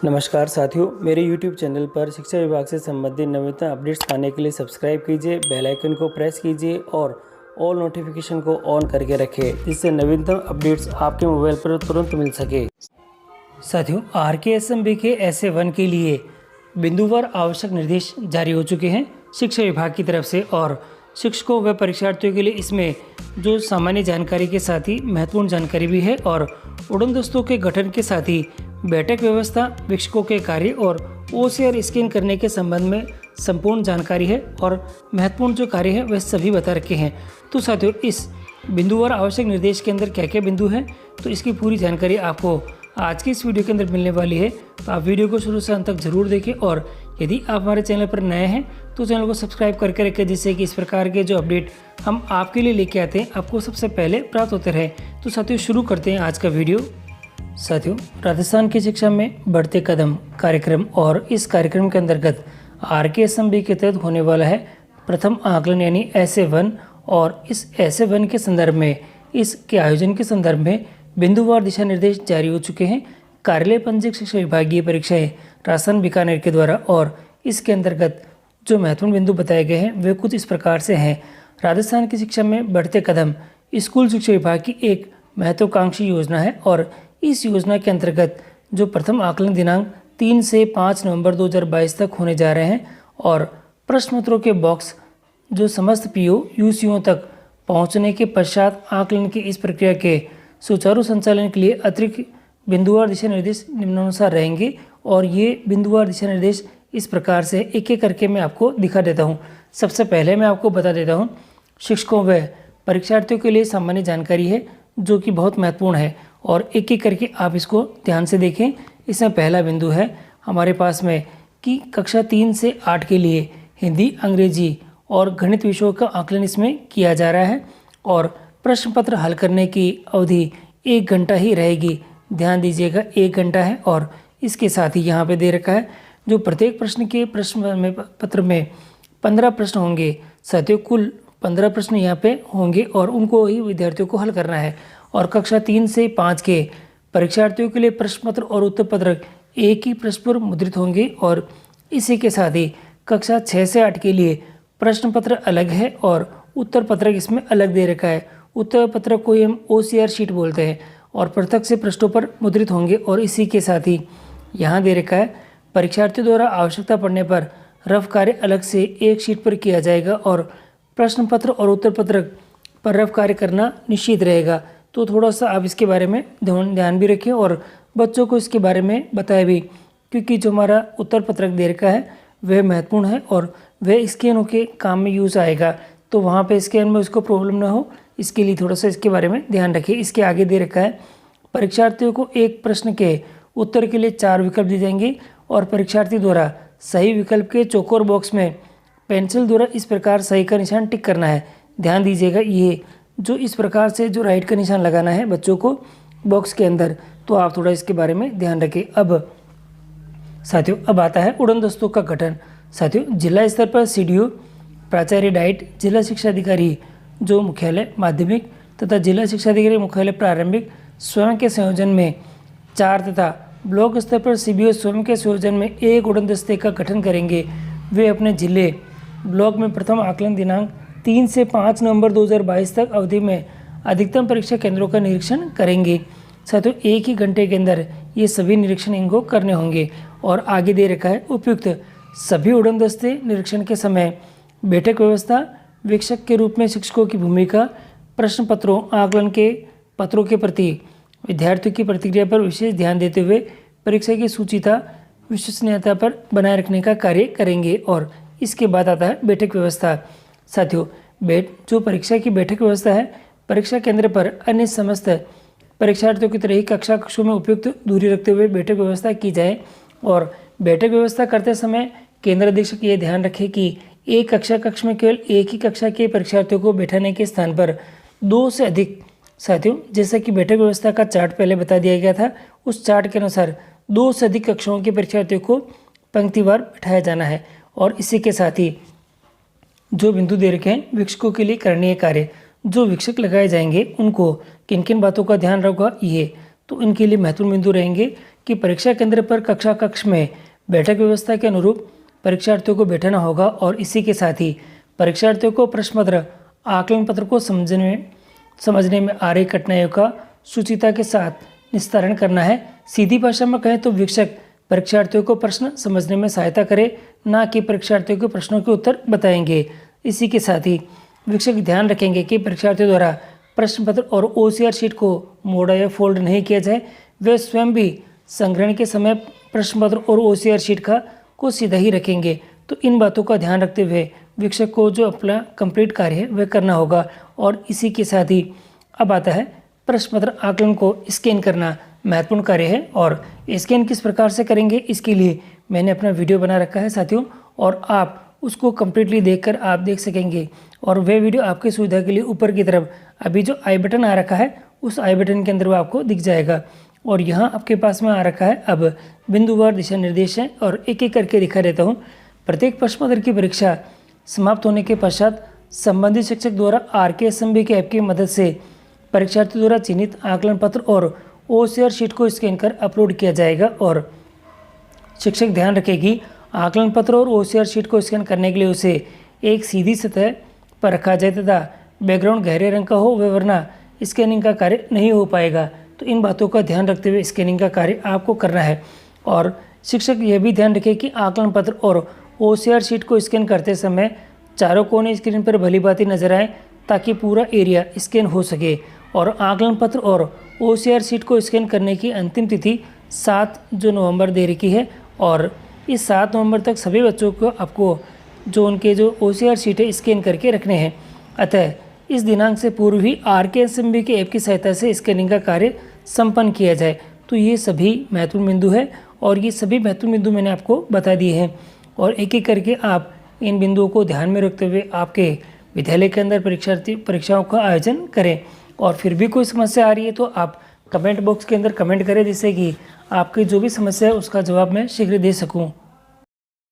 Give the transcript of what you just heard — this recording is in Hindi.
नमस्कार साथियों, मेरे YouTube चैनल पर शिक्षा विभाग से संबंधित नवीनतम अपडेट्स पाने के लिए सब्सक्राइब कीजिए, बेल आइकन को प्रेस कीजिए और ऑल नोटिफिकेशन को ऑन करके रखें, जिससे नवीनतम अपडेट्स आपके मोबाइल पर तुरंत मिल सके। साथियों, RKSMB के SA1 के लिए बिंदुवार आवश्यक निर्देश जारी हो चुके हैं शिक्षा विभाग की तरफ से, और शिक्षकों व परीक्षार्थियों के लिए इसमें जो सामान्य जानकारी के साथ ही महत्वपूर्ण जानकारी भी है, और उड़न दस्तों के गठन के साथ ही बैठक व्यवस्था, वीक्षकों के कार्य और OCR स्कैन करने के संबंध में संपूर्ण जानकारी है, और महत्वपूर्ण जो कार्य है वह सभी बता रखे हैं। तो साथियों, इस बिंदुवार आवश्यक निर्देश के अंदर क्या क्या बिंदु हैं, तो इसकी पूरी जानकारी आपको आज की इस वीडियो के अंदर मिलने वाली है। तो आप वीडियो को शुरू से अंत तक जरूर देखें, और यदि आप हमारे चैनल पर नए हैं तो चैनल को सब्सक्राइब करके रखें, जिससे कि इस प्रकार के जो अपडेट हम आपके लिए लेके आते हैं आपको सबसे पहले प्राप्त होते रहे। तो साथियों, शुरू करते हैं आज का वीडियो। साथियों, राजस्थान की शिक्षा में बढ़ते कदम कार्यक्रम, और इस कार्यक्रम के अंतर्गत RKSMB के तहत होने वाला है प्रथम आकलन यानी SA1, और इस SA1 के संदर्भ में, इसके आयोजन के संदर्भ में बिंदुवार दिशा निर्देश जारी हो चुके हैं कार्यालय पंजीयक शिक्षा विभागीय परीक्षाएं राजस्थान बीकानेर के द्वारा। और इसके अंतर्गत जो महत्वपूर्ण बिंदु बताए गए हैं वे कुछ इस प्रकार से हैं। राजस्थान की शिक्षा में बढ़ते कदम स्कूल शिक्षा विभाग की एक महत्वाकांक्षी योजना है, और इस योजना के अंतर्गत जो प्रथम आकलन दिनांक 3 से 5 नवंबर 2022 तक होने जा रहे हैं, और प्रश्न पत्रों के बॉक्स जो समस्त PO UCO तक पहुंचने के पश्चात आकलन की इस प्रक्रिया के सुचारू संचालन के लिए अतिरिक्त बिंदुवार दिशा निर्देश निम्नानुसार रहेंगे। और ये बिंदुवार दिशा निर्देश इस प्रकार से एक एक करके मैं आपको दिखा देता हूँ। सबसे पहले मैं आपको बता देता हूँ, शिक्षकों व परीक्षार्थियों के लिए सामान्य जानकारी है जो कि बहुत महत्वपूर्ण है, और एक एक करके आप इसको ध्यान से देखें। इसमें पहला बिंदु है हमारे पास में कि कक्षा 3 से 8 के लिए हिंदी, अंग्रेजी और गणित विषयों का आकलन इसमें किया जा रहा है, और प्रश्न पत्र हल करने की अवधि 1 घंटा ही रहेगी। ध्यान दीजिएगा, 1 घंटा है, और इसके साथ ही यहाँ पे दे रखा है जो प्रत्येक प्रश्न के प्रश्न पत्र में 15 प्रश्न होंगे। साथियों, कुल 15 प्रश्न यहाँ पे होंगे, और उनको ही विद्यार्थियों को हल करना है। और कक्षा 3 से 5 के परीक्षार्थियों के लिए प्रश्न पत्र और उत्तर पत्रक एक ही पृष्ठ पर मुद्रित होंगे, और इसी के साथ ही कक्षा 6 से 8 के लिए प्रश्न पत्र अलग है और उत्तर पत्रक इसमें अलग दे रखा है। उत्तर पत्रक को हम OCR शीट बोलते हैं, और पृथक से पृष्ठों पर मुद्रित होंगे। और इसी के साथ ही यहाँ दे रखा है परीक्षार्थियों द्वारा आवश्यकता पड़ने पर रफ कार्य अलग से एक शीट पर किया जाएगा, और प्रश्न पत्र और उत्तर पत्रक पर रफ कार्य करना निश्चित रहेगा। तो थोड़ा सा आप इसके बारे में ध्यान भी रखें, और बच्चों को इसके बारे में बताएं भी, क्योंकि जो हमारा उत्तर पत्रक दे रखा है वह महत्वपूर्ण है, और वह स्कैन के काम में यूज़ आएगा। तो वहाँ पे स्कैन में उसको प्रॉब्लम ना हो, इसके लिए थोड़ा सा इसके बारे में ध्यान रखिए। इसके आगे दे रखा है परीक्षार्थियों को एक प्रश्न के उत्तर के लिए 4 विकल्प दिए जाएंगे, और परीक्षार्थी द्वारा सही विकल्प के चौकोर बॉक्स में पेंसिल द्वारा इस प्रकार सही का निशान टिक करना है। ध्यान दीजिएगा, ये जो इस प्रकार से जो राइट का निशान लगाना है बच्चों को बॉक्स के अंदर, तो आप थोड़ा इसके बारे में ध्यान रखें। अब साथियों, अब आता है उड़न दस्तों का गठन। साथियों, जिला स्तर पर CDO, प्राचार्य डाइट, जिला शिक्षा अधिकारी जो मुख्यालय माध्यमिक तथा जिला शिक्षा अधिकारी मुख्यालय प्रारंभिक स्वयं के संयोजन में 4 तथा ब्लॉक स्तर पर CBO स्वयं के संयोजन में 1 उड़न दस्ते का गठन करेंगे। वे अपने जिले ब्लॉक में प्रथम आकलन दिनांक 3 से 5 नवंबर 2022 तक अवधि में अधिकतम परीक्षा केंद्रों का निरीक्षण करेंगे। साथियों, 1 ही घंटे के अंदर ये सभी निरीक्षण इनको करने होंगे। और आगे दे रखा है उपयुक्त सभी उड़न दस्ते निरीक्षण के समय बैठक व्यवस्था, वीक्षक के रूप में शिक्षकों की भूमिका, प्रश्न पत्रों, आकलन के पत्रों के प्रति विद्यार्थियों की प्रतिक्रिया पर विशेष ध्यान देते हुए परीक्षा की सूचिता विश्वसनीयता पर बनाए रखने का कार्य करेंगे। और इसके बाद आता है बैठक व्यवस्था। साथियों, जो परीक्षा की बैठक व्यवस्था है, परीक्षा केंद्र पर अन्य समस्त परीक्षार्थियों की तरह ही कक्षा कक्षों में उपयुक्त दूरी रखते हुए बैठक व्यवस्था की जाए। और बैठक व्यवस्था करते समय केंद्र अधीक्षक ये ध्यान रखे कि एक कक्षा कक्ष में केवल एक ही कक्षा के परीक्षार्थियों को बैठाने के स्थान पर 2 से अधिक, साथियों जैसा कि बैठक व्यवस्था का चार्ट पहले बता दिया गया था, उस चार्ट के अनुसार 2 से अधिक कक्षाओं के परीक्षार्थियों को पंक्तिवार बैठाया जाना है। और इसी के साथ ही जो बिंदु दे रखे हैं वीक्षकों के लिए करणीय कार्य, जो वीक्षक लगाए जाएंगे उनको किन किन बातों का ध्यान रखा, ये तो इनके लिए महत्वपूर्ण बिंदु रहेंगे कि परीक्षा केंद्र पर कक्षा कक्ष में बैठक व्यवस्था के अनुरूप परीक्षार्थियों को बैठाना होगा और इसी के साथ ही परीक्षार्थियों को प्रश्न पत्र आकलन पत्र को समझने में आ रही कठिनाइयों का सुचिता के साथ निस्तारण करना है। सीधी भाषा में कहें तो वीक्षक परीक्षार्थियों को प्रश्न समझने में सहायता करे, ना कि परीक्षार्थियों के प्रश्नों के उत्तर बताएंगे। इसी के साथ ही वीक्षक ध्यान रखेंगे कि परीक्षार्थियों द्वारा प्रश्न पत्र और OCR शीट को मोड़ा या फोल्ड नहीं किया जाए। वे स्वयं भी संग्रहण के समय प्रश्न पत्र और OCR शीट को सीधा ही रखेंगे। तो इन बातों का ध्यान रखते हुए वीक्षक को जो अपना कंप्लीट कार्य है वह करना होगा। और इसी के साथ ही अब आता है प्रश्न पत्र आकलन को स्कैन करना महत्वपूर्ण कार्य है। और स्कैन किस प्रकार से करेंगे इसके लिए मैंने अपना वीडियो बना रखा है साथियों, और आप उसको कम्प्लीटली देखकर आप देख सकेंगे। और वह वीडियो आपकी सुविधा के लिए ऊपर की तरफ अभी जो आई बटन आ रखा है उस आई बटन के अंदर वो आपको दिख जाएगा। और यहाँ आपके पास में आ रखा है अब बिंदुवार दिशा निर्देश है, और एक एक करके दिखा देता हूँ। प्रत्येक प्रश्न पत्र की परीक्षा समाप्त होने के पश्चात संबंधित शिक्षक द्वारा RKSMB के ऐप की मदद से परीक्षार्थी द्वारा चिन्हित आकलन पत्र और OCR शीट को स्कैन कर अपलोड किया जाएगा। और शिक्षक ध्यान रखे कि आकलन पत्र और OCR शीट को स्कैन करने के लिए उसे एक सीधी सतह पर रखा जाए तथा बैकग्राउंड गहरे रंग का हो, वरना स्कैनिंग का कार्य नहीं हो पाएगा। तो इन बातों का ध्यान रखते हुए स्कैनिंग का कार्य आपको करना है। और शिक्षक यह भी ध्यान रखे कि आकलन पत्र और OCR शीट को स्कैन करते समय चारों कोने स्क्रीन पर भली भांति नजर आए ताकि पूरा एरिया स्कैन हो सके। और आकलन पत्र और OCR शीट को स्कैन करने की अंतिम तिथि 7 नवंबर दे रखी है। और इस 7 नवंबर तक सभी बच्चों को आपको जो उनके जो OCR शीट है स्कैन करके रखने हैं। अतः इस दिनांक से पूर्व ही RKSMB के ऐप की सहायता से स्कैनिंग का कार्य संपन्न किया जाए। तो ये सभी महत्वपूर्ण बिंदु है, और ये सभी महत्वपूर्ण बिंदु मैंने आपको बता दिए हैं। और एक एक करके आप इन बिंदुओं को ध्यान में रखते हुए आपके विद्यालय के अंदर परीक्षाओं का आयोजन करें। और फिर भी कोई समस्या आ रही है तो आप कमेंट बॉक्स के अंदर कमेंट करें, जिससे कि आपकी जो भी समस्या है उसका जवाब मैं शीघ्र दे सकूं।